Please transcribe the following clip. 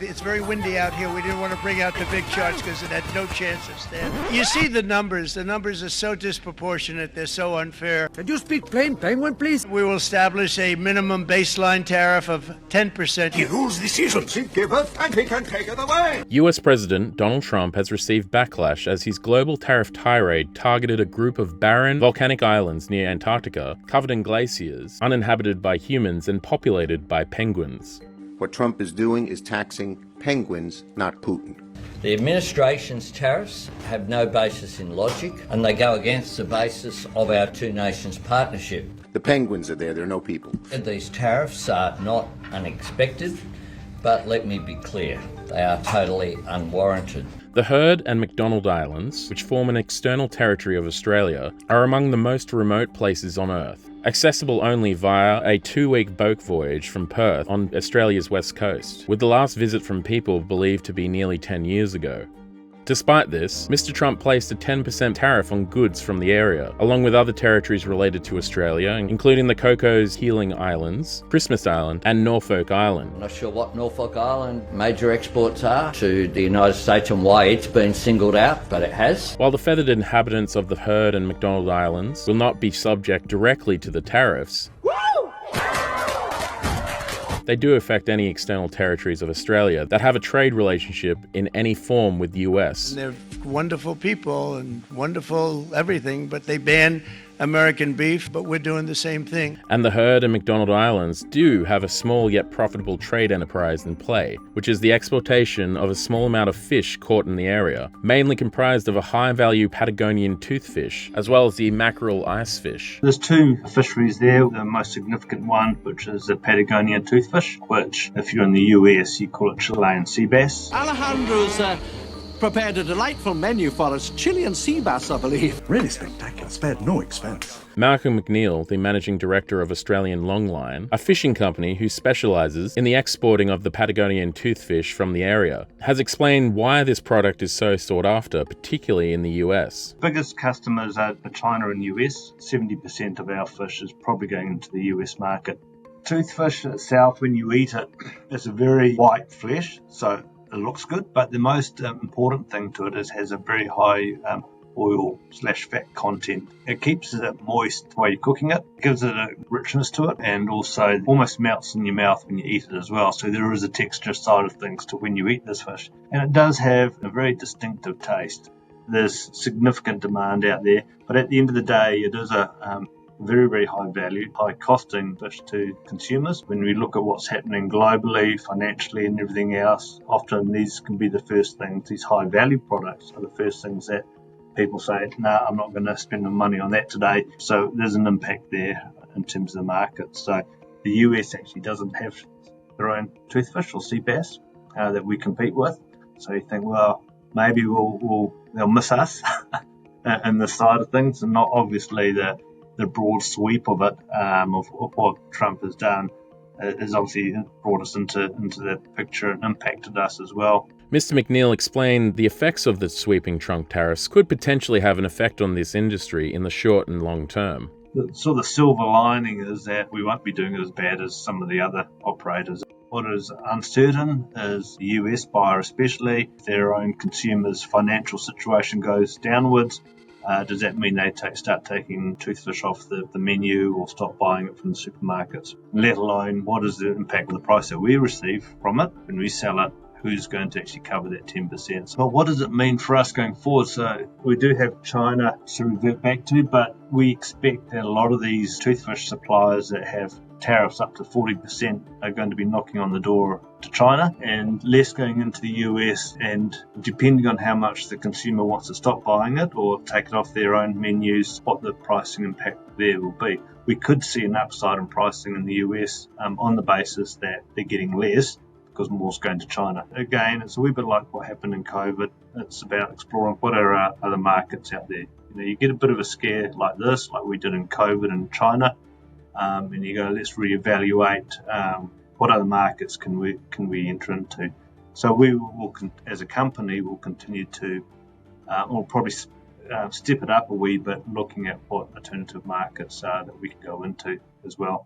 It's very windy out here. We didn't want to bring out the big charts because it had no chance of standing. You see the numbers. The numbers are so disproportionate. They're so unfair. Can you speak plain penguin, please? We will establish a minimum baseline tariff of 10%. He rules decisions. He giveth and he can take it away. US President Donald Trump has received backlash as his global tariff tirade targeted a group of barren, volcanic islands near Antarctica, covered in glaciers, uninhabited by humans and populated by penguins. What Trump is doing is taxing penguins, not Putin. The administration's tariffs have no basis in logic, and they go against the basis of our two nations partnership. The penguins are there, no people. These tariffs are not unexpected, but let me be clear, they are totally unwarranted. The Heard and McNeill Islands, which form an external territory of Australia, are among the most remote places on Earth, accessible only via a 2-week boat voyage from Perth on Australia's west coast, with the last visit from people believed to be nearly 10 years ago. Despite this, Mr. Trump placed a 10% tariff on goods from the area, along with other territories related to Australia, including the Cocos Healing Islands, Christmas Island, and Norfolk Island. I'm not sure what Norfolk Island major exports are to the United States and why it's been singled out, but it has. While the feathered inhabitants of the Heard and McNeill Islands will not be subject directly to the tariffs, they do affect any external territories of Australia that have a trade relationship in any form with the US. And they're wonderful people and wonderful everything, but they ban American beef, but we're doing the same thing. And the Heard and McNeill Islands do have a small yet profitable trade enterprise in play, which is the exportation of a small amount of fish caught in the area, mainly comprised of a high-value Patagonian toothfish, as well as the mackerel icefish. There's two fisheries there. The most significant one, which is the Patagonian Toothfish, which, if you're in the US, you call it Chilean seabass. Alejandro's prepared a delightful menu for us. Chilean seabass, I believe. Really spectacular. Spared no expense. Malcolm McNeill, the managing director of Australian Longline, a fishing company who specialises in the exporting of the Patagonian toothfish from the area, has explained why this product is so sought after, particularly in the US. Biggest customers are China and US. 70% of our fish is probably going into the US market. Toothfish itself, when you eat it, it's a very white flesh, so it looks good, but the most important thing to it is it has a very high oil/fat content. It keeps it moist while you're cooking it, gives it a richness to it, and also almost melts in your mouth when you eat it as well. So there is a texture side of things to when you eat this fish. And it does have a very distinctive taste. There's significant demand out there, but at the end of the day, it is a very, very high value, high costing fish to consumers. When we look at what's happening globally, financially and everything else, often these can be the first things, these high value products are the first things that people say, no, I'm not going to spend the money on that today. So there's an impact there in terms of the market. So the US actually doesn't have their own toothfish or sea bass that we compete with. So you think, well, maybe they'll miss us in this side of things, and not obviously the broad sweep of it, of what Trump has done, has obviously brought us into that picture and impacted us as well. Mr. McNeill explained the effects of the sweeping trunk tariffs could potentially have an effect on this industry in the short and long term. The sort of silver lining is that we won't be doing it as bad as some of the other operators. What is uncertain is the US buyer especially, if their own consumers' financial situation goes downwards, does that mean they start taking toothfish off the menu or stop buying it from the supermarkets? Let alone, what is the impact of the price that we receive from it when we sell it? Who's going to actually cover that 10%? But what does it mean for us going forward? So we do have China to revert back to, but we expect that a lot of these toothfish suppliers that have tariffs up to 40% are going to be knocking on the door to China and less going into the US, and depending on how much the consumer wants to stop buying it or take it off their own menus, what the pricing impact there will be. We could see an upside in pricing in the US on the basis that they're getting less because more's going to China. Again, it's a wee bit like what happened in COVID. It's about exploring what are our other markets out there. You get a bit of a scare like this, like we did in COVID in China, and you go, let's reevaluate what other markets can we enter into. So we will, as a company, will continue to, or probably step it up a wee bit, looking at what alternative markets that we can go into as well.